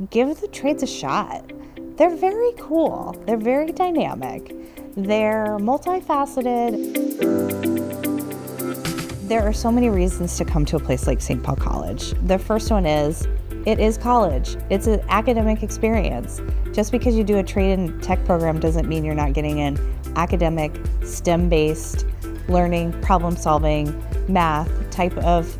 give the trades a shot. They're very cool. They're very dynamic. They're multifaceted. There are so many reasons to come to a place like St. Paul College. The first one is, it is college. It's an academic experience. Just because you do a trade and tech program doesn't mean you're not getting an academic, STEM-based learning, problem-solving, math type of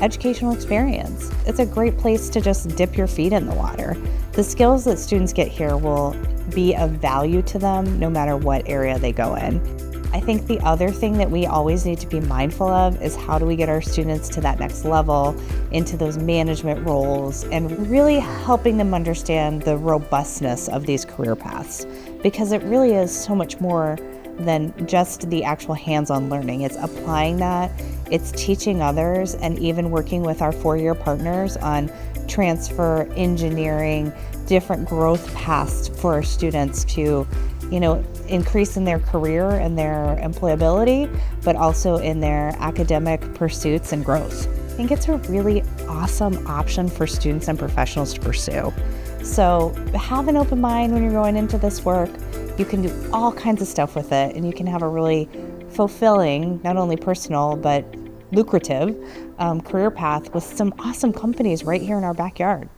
educational experience. It's a great place to just dip your feet in the water. The skills that students get here will be of value to them no matter what area they go in. I think the other thing that we always need to be mindful of is how do we get our students to that next level, into those management roles, and really helping them understand the robustness of these career paths, because it really is so much more than just the actual hands-on learning. It's applying that, it's teaching others, and even working with our four-year partners on transfer, engineering, different growth paths for our students to, increase in their career and their employability, but also in their academic pursuits and growth. I think it's a really awesome option for students and professionals to pursue. So have an open mind when you're going into this work. You can do all kinds of stuff with it, and you can have a really fulfilling, not only personal, but lucrative career path with some awesome companies right here in our backyard.